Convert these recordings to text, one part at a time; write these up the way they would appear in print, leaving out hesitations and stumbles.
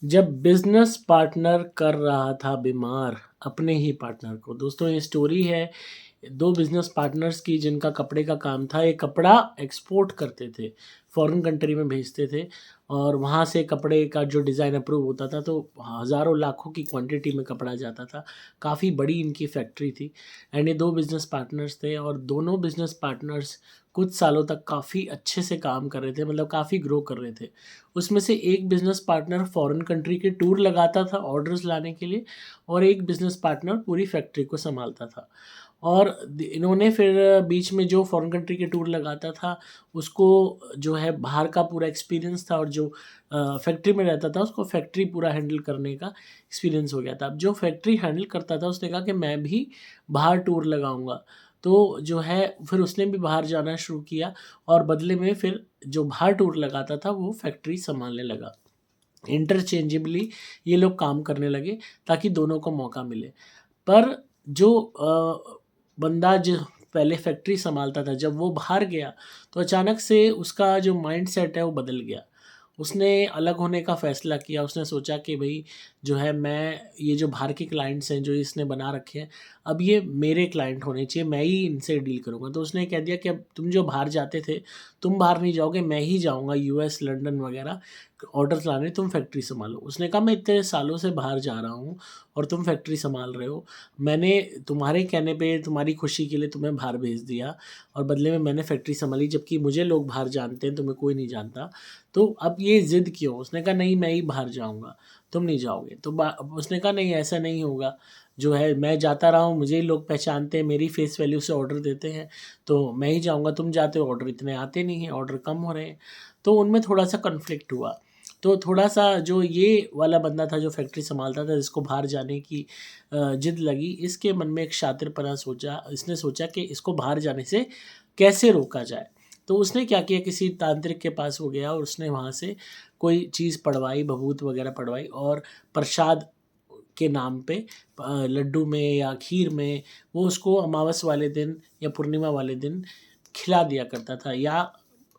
जब business partner कर रहा था बीमार अपने ही पार्टनर को। दोस्तों ये स्टोरी है 2 बिज़नेस पार्टनर्स की जिनका कपड़े का काम था। ये कपड़ा एक्सपोर्ट करते थे, फ़ॉरेन कंट्री में भेजते थे और वहाँ से कपड़े का जो डिज़ाइन अप्रूव होता था तो हज़ारों लाखों की क्वांटिटी में कपड़ा जाता था। काफ़ी बड़ी इनकी फैक्ट्री थी एंड ये 2 बिज़नेस पार्टनर्स थे और दोनों बिज़नेस पार्टनर्स कुछ सालों तक काफ़ी अच्छे से काम कर रहे थे, मतलब काफ़ी ग्रो कर रहे थे। उसमें से एक बिज़नेस पार्टनर फ़ॉरेन कंट्री के टूर लगाता था ऑर्डर्स लाने के लिए और एक बिज़नेस पार्टनर पूरी फैक्ट्री को सँभालता था। और इन्होंने फिर बीच में जो फ़ॉरेन कंट्री के टूर लगाता था, उसको जो है बाहर का पूरा एक्सपीरियंस था और जो फैक्ट्री में रहता था, उसको फैक्ट्री पूरा हैंडल करने का एक्सपीरियंस हो गया था। अब जो फैक्ट्री हैंडल करता था, उसने कहा कि मैं भी बाहर टूर लगाऊँगा। तो जो है फिर उसने भी बाहर जाना शुरू किया और बदले में फिर जो बाहर टूर लगाता था, वो फैक्ट्री सँभालने लगा। इंटरचेंजेबली ये लोग काम करने लगे ताकि दोनों को मौका मिले। पर जो बंदा जो पहले फैक्ट्री सँभालता था, जब वो बाहर गया, तो अचानक से उसका जो माइंडसेट है वो बदल गया। उसने अलग होने का फ़ैसला किया, उसने सोचा कि भई जो है मैं ये जो बाहर के क्लाइंट्स हैं, जो इसने बना रखे हैं, अब ये मेरे क्लाइंट होने चाहिए, मैं ही इनसे डील करूँगा। तो उसने कह दिया कि अब तुम जो बाहर जाते थे, तुम बाहर नहीं जाओगे, मैं ही जाऊँगा यूएस, लंदन वग़ैरह ऑर्डर्स लाने, तुम फैक्ट्री सँभालो। उसने कहा मैं इतने सालों से बाहर जा रहा हूँ और तुम फैक्ट्री सँभाल रहे हो। मैंने तुम्हारे कहने पे, तुम्हारी खुशी के लिए तुम्हें बाहर भेज दिया और बदले में मैंने फैक्ट्री सँभाली, जबकि मुझे लोग बाहर जानते हैं, तुम्हें कोई नहीं जानता। तो अब ये ज़िद क्यों? उसने कहा नहीं मैं ही बाहर जाऊँगा, तुम नहीं जाओगे। तो बा उसने कहा नहीं ऐसा नहीं होगा, जो है मैं जाता रहा हूँ, मुझे ही लोग पहचानते हैं, मेरी फेस वैल्यू से ऑर्डर देते हैं, तो मैं ही जाऊँगा, तुम जाते हो ऑर्डर इतने आते नहीं हैं, ऑर्डर कम हो रहे हैं। तो उनमें थोड़ा-सा कॉन्फ्लिक्ट हुआ। तो थोड़ा-सा जो ये वाला बंदा था जो फैक्ट्री सँभालता था, जिसको बाहर जाने की ज़िद लगी, इसके मन में एक शातिरपना सोचा, इसने सोचा कि इसको बाहर जाने से कैसे रोका जाए? तो उसने क्या किया, किसी तांत्रिक के पास वो गया और उसने वहाँ से कोई चीज़ पढ़वाई, भभूत वगैरह पढ़वाई और प्रसाद के नाम पे लड्डू में या खीर में वो उसको अमावस वाले दिन या पूर्णिमा वाले दिन खिला दिया करता था या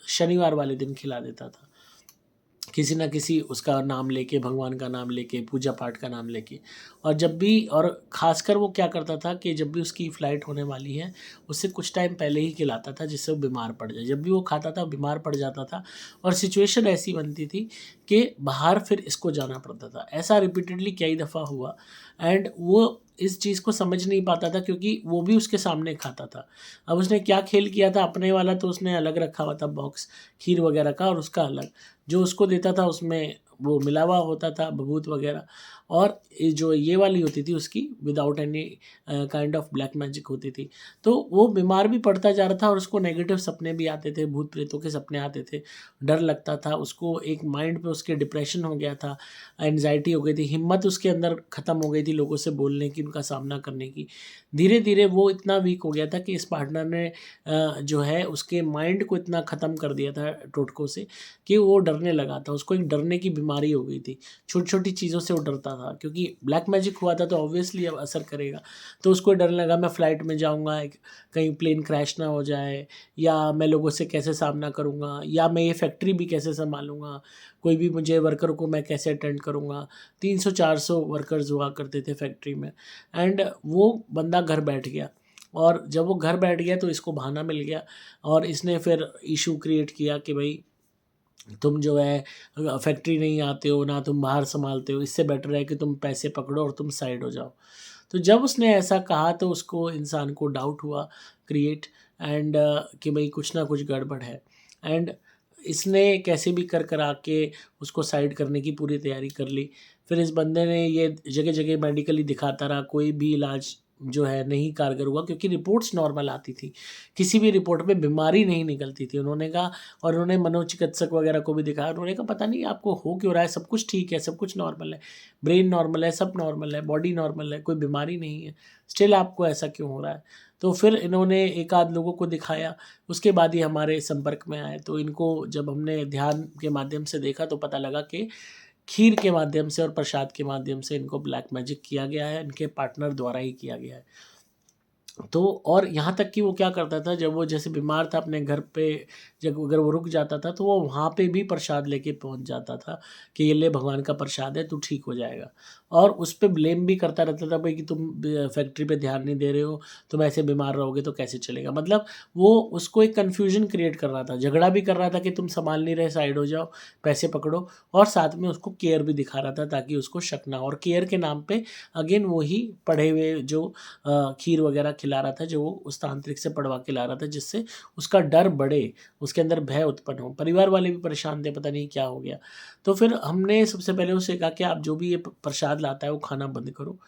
शनिवार वाले दिन खिला देता था। किसी न किसी उसका नाम लेके, भगवान का नाम लेके, पूजा पाठ का नाम लेके। और जब भी और ख़ासकर वो क्या करता था कि जब भी उसकी फ़्लाइट होने वाली है, उससे कुछ टाइम पहले ही खिलाता था जिससे वो बीमार पड़ जाए। जब भी वो खाता था, वो बीमार पड़ जाता था और सिचुएशन ऐसी बनती थी कि बाहर फिर इसको जाना पड़ता था। ऐसा रिपीटेडली कई दफ़ा हुआ एंड वो इस चीज़ को समझ नहीं पाता था क्योंकि वो भी उसके सामने खाता था। अब उसने क्या खेल किया था, अपने वाला तो उसने अलग रखा हुआ था बॉक्स खीर वगैरह का और उसका अलग। जो उसको देता था उसमें वो मिला हुआ होता था भभूत वगैरह और ये जो ये वाली होती थी उसकी without any kind of black magic होती थी। तो वो बीमार भी पड़ता जा रहा था और उसको नेगेटिव सपने भी आते थे, भूत-प्रेतों के सपने आते थे, डर लगता था, उसको एक माइंड पे उसके डिप्रेशन हो गया था, एंग्ज़ायटी हो गई थी, हिम्मत उसके अंदर ख़त्म हो गई थी लोगों से बोलने की, उनका सामना करने की। धीरे-धीरे वो इतना वीक हो गया था कि इस पार्टनर ने जो है उसके माइंड को इतना ख़त्म कर दिया था टोटकों से कि वो डरने लगा था, उसको एक डरने की बीमारी हो गई थी। छोटी-छोटी चीज़ों से वो डरता था क्योंकि ब्लैक मैजिक हुआ था तो ऑब्वियसली अब असर करेगा। तो उसको डर लगा मैं फ़्लाइट में जाऊँगा, एक कहीं प्लेन क्रैश ना हो जाए या मैं लोगों से कैसे सामना करूँगा या मैं ये फैक्ट्री भी कैसे सँभालूँगा, कोई भी मुझे वर्कर को मैं कैसे अटेंड करूँगा। 300-400 वर्कर्स हुआ करते थे फैक्ट्री में एंड वो बंदा घर बैठ गया और जब वो घर बैठ गया तो इसको बहाना मिल गया और इसने फिर इश्यू क्रिएट किया कि भई तुम जो है फैक्ट्री नहीं आते हो, ना तुम बाहर सँभालते हो, इससे बेटर है कि तुम पैसे पकड़ो और तुम साइड हो जाओ। तो जब उसने ऐसा कहा तो उसको इंसान को डाउट हुआ क्रिएट एंड कि भई कुछ ना कुछ गड़बड़ है एंड इसने कैसे भी कर करा के उसको साइड करने की पूरी तैयारी कर ली। फिर इस बंदे ने ये जगह-जगह मेडिकली दिखाता रहा, कोई भी इलाज जो है नहीं कारगर हुआ क्योंकि रिपोर्ट्स नॉर्मल आती थी। किसी भी रिपोर्ट में बीमारी नहीं निकलती थी। उन्होंने कहा और उन्होंने मनोचिकित्सक वगैरह को भी दिखाया। उन्होंने कहा पता नहीं आपको हो क्यों रहा है, सब कुछ ठीक है, सब कुछ नॉर्मल है, ब्रेन नॉर्मल है, सब नॉर्मल है, बॉडी नॉर्मल है, कोई बीमारी नहीं है, स्टिल आपको ऐसा क्यों हो रहा है? तो फिर इन्होंने एक आध लोगों को दिखाया, उसके बाद ही हमारे संपर्क में आए। तो इनको जब हमने ध्यान के माध्यम से देखा तो पता लगा कि खीर के माध्यम से और प्रसाद के माध्यम से इनको ब्लैक मैजिक किया गया है, इनके पार्टनर द्वारा ही किया गया है। तो और यहाँ तक कि वो क्या करता था, जब वो जैसे बीमार था अपने घर पे, जब अगर वो रुक जाता था तो वो वहाँ पे भी प्रसाद लेके पहुँच जाता था कि ये ले भगवान का प्रसाद है, तू ठीक हो जाएगा। और उस पे ब्लेम भी करता रहता था भाई कि तुम फैक्ट्री पे ध्यान नहीं दे रहे हो, तुम ऐसे बीमार रहोगे तो कैसे चलेगा। मतलब वो उसको एक कन्फ्यूजन क्रिएट कर रहा था, झगड़ा भी कर रहा था कि तुम संभाल नहीं रहे, साइड हो जाओ, पैसे पकड़ो, और साथ में उसको केयर भी दिखा रहा था ताकि उसको शक ना हो। और केयर के नाम पे अगेन वही पढ़े हुए जो खीर वगैरह खिला रहा था, जो वो उस तांत्रिक से पढ़वा के ला रहा था, जिससे उसका डर बढ़े, उसके अंदर भय उत्पन्न हो। परिवार वाले भी परेशान थे, पता नहीं क्या हो गया। तो फिर हमने सबसे पहले उससे कहा कि आप जो भी ये प्रसाद लाता है वो खाना बंद करो,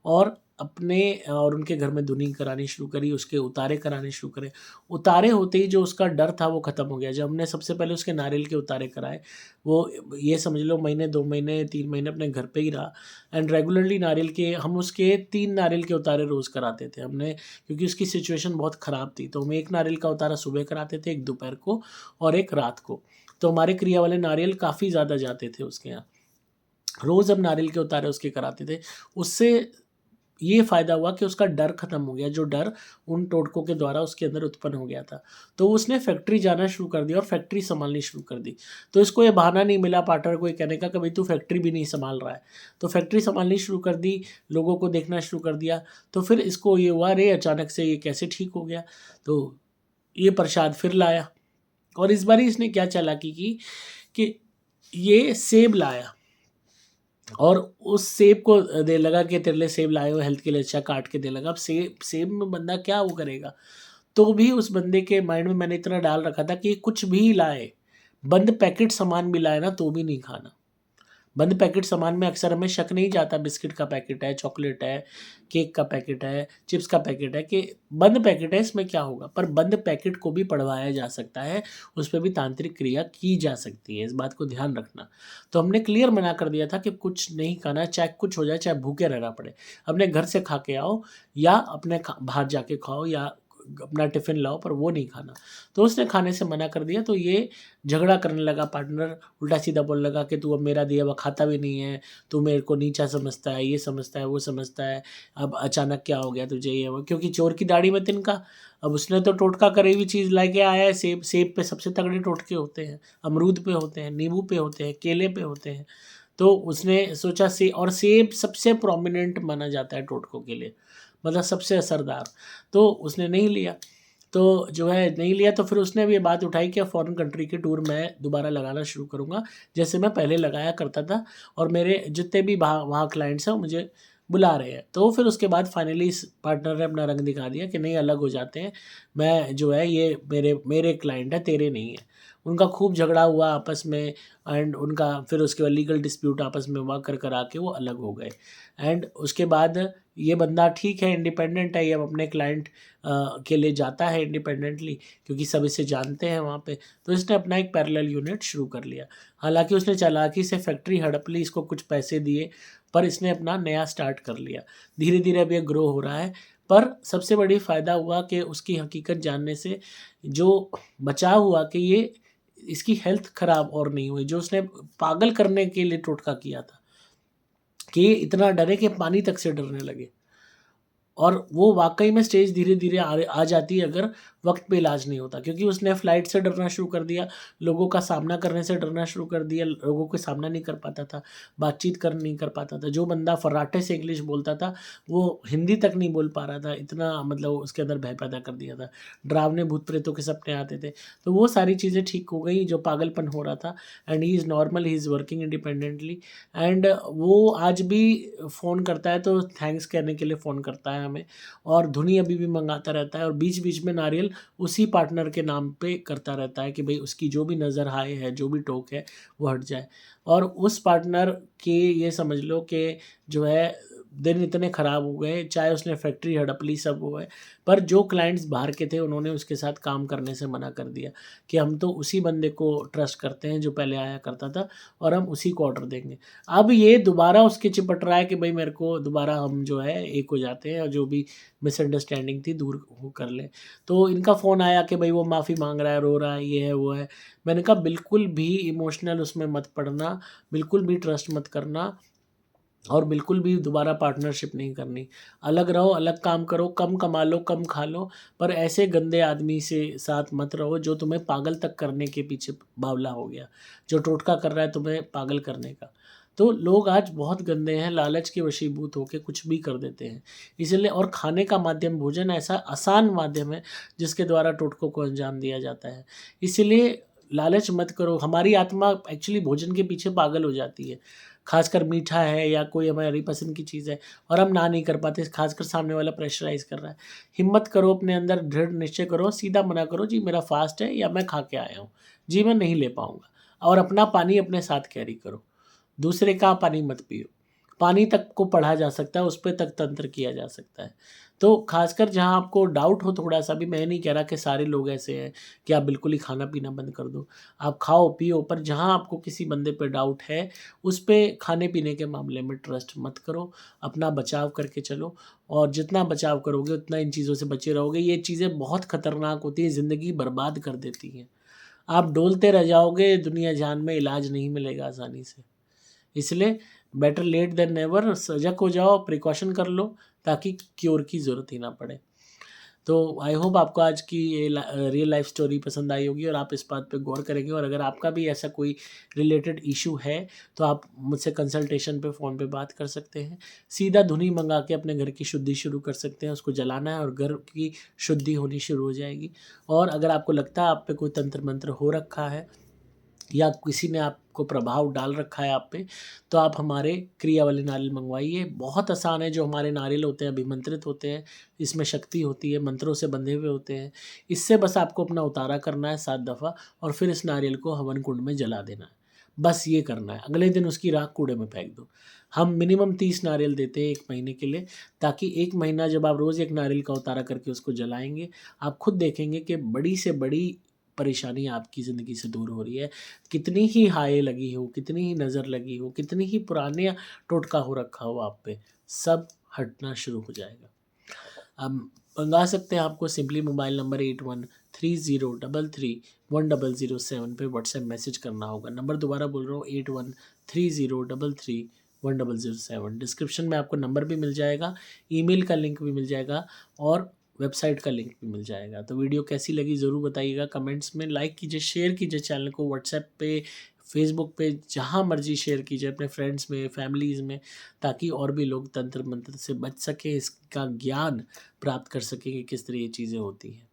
और अपने और उनके घर में धुनी करानी शुरू करी, उसके उतारे कराने शुरू करे। उतारे होते ही जो उसका डर था वो ख़त्म हो गया। जब हमने सबसे पहले उसके नारियल के उतारे कराए, वो ये समझ लो महीने, 2 महीने, 3 महीने अपने घर पे ही रहा। एंड रेगुलरली नारियल के हम उसके 3 नारियल के उतारे रोज़ कराते थे हमने, क्योंकि उसकी सिचुएशन बहुत ख़राब थी। तो हम 1 नारियल का उतारा सुबह कराते थे, 1 दोपहर को और 1 रात को। तो हमारे क्रिया वाले नारियल काफ़ी ज़्यादा जाते थे उसके यहाँ। रोज़ हम नारियल के उतारे उसके कराते थे। उससे ये फ़ायदा हुआ कि उसका डर ख़त्म हो गया, जो डर उन टोटकों के द्वारा उसके अंदर उत्पन्न हो गया था। तो उसने फैक्ट्री जाना शुरू कर दिया और फैक्ट्री सँभालनी शुरू कर दी। तो इसको ये बहाना नहीं मिला पार्टनर को ये कहने का कि भई तू फैक्ट्री भी नहीं सँभाल रहा है। तो फैक्ट्री सँभालनी शुरू कर दी, लोगों को देखना शुरू कर दिया। तो फिर इसको ये हुआ, अरे! अचानक से ये कैसे ठीक हो गया? तो ये प्रसाद फिर लाया, और इस बारी इसने क्या चालाकी की कि ये सेब लाया, और उस सेब को दे लगा कि तेरे लिए सेब लाए हो, हेल्थ के लिए अच्छा, काट के दे लगा। अब सेब सेब में बंदा क्या वो करेगा? तो भी उस बंदे के माइंड में मैंने इतना डाल रखा था कि कुछ भी लाए, बंद पैकेट सामान भी लाए ना तो भी नहीं खाना। बंद पैकेट सामान में अक्सर हमें शक नहीं जाता, बिस्किट का पैकेट है, चॉकलेट है, केक का पैकेट है, चिप्स का पैकेट है, कि बंद पैकेट है, इसमें क्या होगा? पर बंद पैकेट को भी पढ़वाया जा सकता है, उस पे भी तांत्रिक क्रिया की जा सकती है, इस बात को ध्यान रखना। तो हमने क्लियर मना कर दिया था कि कुछ नहीं खाना है, चाहे कुछ हो जाए, चाहे भूखे रहना पड़े। अपने घर से खा के आओ, या अपने बाहर जाके खाओ, या अपना टिफ़िन लाओ, पर वो नहीं खाना। तो उसने खाने से मना कर दिया, तो ये झगड़ा करने लगा पार्टनर, उल्टा-सीधा बोलने लगा कि तू अब मेरा दिया हुआ खाता भी नहीं है, तू मेरे को नीचा समझता है, ये समझता है, वो समझता है, अब अचानक क्या हो गया तुझे, ये वो। क्योंकि चोर की दाढ़ी में तिनका, अब उसने तो टोटका करे हुई चीज़ लेके आया है, सेब। सेब पे सबसे तगड़े टोटके होते हैं, अमरूद पे होते हैं, नींबू पे होते हैं, केले पे होते हैं। तो उसने सोचा और सेब सबसे प्रोमिनेंट माना जाता है टोटकों के लिए, मतलब सबसे असरदार। तो उसने नहीं लिया। तो जो है नहीं लिया, तो फिर उसने भी ये बात उठाई कि फॉरेन कंट्री के टूर मैं दोबारा लगाना शुरू करूँगा, जैसे मैं पहले लगाया करता था, और मेरे जितने भी वहाँ क्लाइंट्स हैं वो मुझे बुला रहे हैं। तो फिर उसके बाद फाइनली इस पार्टनर ने अपना रंग दिखा दिया कि नहीं, अलग हो जाते हैं, मैं जो है ये मेरे मेरे क्लाइंट हैं, तेरे नहीं हैं। उनका खूब झगड़ा हुआ आपस में, एंड उनका फिर उसके बाद लीगल डिस्प्यूट आपस में हुआ, करा के वो अलग हो गए। एंड उसके बाद ये बंदा ठीक है, इंडिपेंडेंट है, ये अब अपने क्लाइंट के लिए जाता है इंडिपेंडेंटली, क्योंकि सब इसे जानते हैं वहाँ पे। तो इसने अपना एक पैरेलल यूनिट शुरू कर लिया। हालाँकि उसने चालाकी से फैक्ट्री हड़प ली, इसको कुछ पैसे दिए, पर इसने अपना नया स्टार्ट कर लिया। धीरे-धीरे अब ये ग्रो हो रहा है, पर सबसे बड़ी फ़ायदा हुआ कि उसकी हकीकत जानने से जो बचाव हुआ कि ये इसकी हेल्थ ख़राब और नहीं हुई। जो उसने पागल करने के लिए टोटका किया था, कि ये इतना डरे कि पानी तक से डरने लगे। और वो वाक़ई में स्टेज धीरे-धीरे आ जाती है अगर वक़्त पे इलाज नहीं होता, क्योंकि उसने फ्लाइट से डरना शुरू कर दिया, लोगों का सामना करने से डरना शुरू कर दिया, लोगों को सामना नहीं कर पाता था, बातचीत कर नहीं कर पाता था। जो बंदा फर्राटे से इंग्लिश बोलता था, वो हिंदी तक नहीं बोल पा रहा था, इतना मतलब उसके अंदर भय पैदा कर दिया था। डरावने भूत-प्रेतों के सपने आते थे। तो वो सारी चीज़ें ठीक हो गई, जो पागलपन हो रहा था, and he is normal, he is working independently. And वो आज भी फ़ोन करता है तो थैंक्स कहने के लिए फ़ोन करता है हमें, और धुनी अभी भी मँगाता रहता है, और बीच-बीच में नारियल उसी पार्टनर के नाम पे करता रहता है कि भई उसकी जो भी नज़र हाय है, जो भी टोक है, वो हट जाए। और उस पार्टनर के ये समझ लो कि जो है दिन इतने ख़राब हो गए, चाहे उसने फैक्ट्री हड़प ली, सब हुआ है, पर जो क्लाइंट्स बाहर के थे उन्होंने उसके साथ काम करने से मना कर दिया कि हम तो उसी बंदे को ट्रस्ट करते हैं जो पहले आया करता था, और हम उसी को ऑर्डर देंगे। अब ये दोबारा उसके चिपट रहा है कि भई मेरे को दोबारा हम जो है एक हो जाते हैं, और जो भी मिसअंडरस्टैंडिंग थी दूर हो कर लें। तो इनका फ़ोन आया कि भई वो माफ़ी माँग रहा है, रो रहा है, ये है, वो है। मैंने कहा बिल्कुल भी इमोशनल उसमें मत पड़ना, बिल्कुल भी ट्रस्ट मत करना। और बिल्कुल भी दोबारा पार्टनरशिप नहीं करनी। अलग रहो, अलग काम करो, कम कमा लो, कम खा लो, पर ऐसे गंदे आदमी से साथ मत रहो जो तुम्हें पागल तक करने के पीछे बावला हो गया, जो टोटका कर रहा है तुम्हें पागल करने का। तो लोग आज बहुत गंदे हैं, लालच के वशीभूत होके कुछ भी कर देते हैं। इसलिए और खाने का माध्यम भोजन ऐसा आसान माध्यम है जिसके द्वारा टोटकों को अंजाम दिया जाता है। इसलिए लालच मत करो, हमारी आत्मा एक्चुअली भोजन के पीछे पागल हो जाती है। खासकर मीठा है या कोई हमारी पसंद की चीज़ है और हम ना नहीं कर पाते, खासकर सामने वाला प्रेशराइज़ कर रहा है। हिम्मत करो, अपने अंदर दृढ़ निश्चय करो, सीधा मना करो, जी मेरा फास्ट है या मैं खा के आया हूँ, जी मैं नहीं ले पाऊँगा। और अपना पानी अपने साथ कैरी करो, दूसरे का पानी मत पियो। पानी तक को पढ़ा जा सकता है, उस पे तक तंत्र किया जा सकता है। तो खासकर जहाँ आपको डाउट हो थोड़ा-सा भी, मैं नहीं कह रहा कि सारे लोग ऐसे हैं कि आप बिल्कुल ही खाना-पीना बंद कर दो। आप खाओ-पियो, पर जहाँ आपको किसी बंदे पे डाउट है, उस पे खाने-पीने के मामले में ट्रस्ट मत करो। अपना बचाव करके चलो और जितना बचाव करोगे उतना इन चीज़ों से बचे रहोगे। ये चीज़ें बहुत खतरनाक होती हैं, ज़िंदगी बर्बाद कर देती हैं। आप डोलते रह जाओगे दुनिया जहान में, इलाज नहीं मिलेगा आसानी से। इसलिए बेटर लेट देन नेवर, सजग हो जाओ, प्रिकॉशन कर लो ताकि क्योर की ज़रूरत ही ना पड़े। तो आई होप आपको आज की ये रियल लाइफ स्टोरी पसंद आई होगी और आप इस बात पे गौर करेंगे, और अगर आपका भी ऐसा कोई रिलेटेड इशू है तो आप मुझसे कंसल्टेशन पे फ़ोन पे बात कर सकते हैं। सीधा धुनी मंगा के अपने घर की शुद्धि शुरू कर सकते हैं, उसको जलाना है और घर की शुद्धि होनी शुरू हो जाएगी। और अगर आपको लगता है आप पे कोई तंत्र मंत्र हो रखा है या किसी ने आपको प्रभाव डाल रखा है आप पे, तो आप हमारे क्रिया वाले नारियल मंगवाइए। बहुत आसान है, जो हमारे नारियल होते हैं अभिमंत्रित होते हैं, इसमें शक्ति होती है, मंत्रों से बंधे हुए होते हैं। इससे बस आपको अपना उतारा करना है 7 दफ़ा और फिर इस नारियल को हवन कुंड में जला देना है। बस ये करना है, अगले दिन उसकी राख कूड़े में फेंक दो। हम मिनिमम 30 नारियल देते हैं 1 महीने के लिए, ताकि 1 महीना जब आप रोज़ 1 नारियल का उतारा करके उसको जलाएँगे, आप खुद देखेंगे कि बड़ी से बड़ी परेशानी आपकी ज़िंदगी से दूर हो रही है। कितनी ही हाय लगी हो, कितनी ही नज़र लगी हो, कितनी ही पुराने टोटका हो रखा हो आप पे, सब हटना शुरू हो जाएगा। आप मंगा सकते हैं, आपको सिंपली मोबाइल नंबर 8130331007 पे व्हाट्सएप मैसेज करना होगा। नंबर दोबारा बोल रहा हूँ, 8130331007। डिस्क्रिप्शन में आपको नंबर भी मिल जाएगा, ईमेल का लिंक भी मिल जाएगा और वेबसाइट का लिंक भी मिल जाएगा। तो वीडियो कैसी लगी ज़रूर बताइएगा कमेंट्स में। लाइक कीजिए, शेयर कीजिए चैनल को, व्हाट्सएप पे, फेसबुक पे, जहाँ मर्जी शेयर कीजिए अपने फ्रेंड्स में, फैमिलीज़ में, ताकि और भी लोग तंत्र मंत्र से बच सकें, इसका ज्ञान प्राप्त कर सकें कि किस तरह ये चीज़ें होती हैं।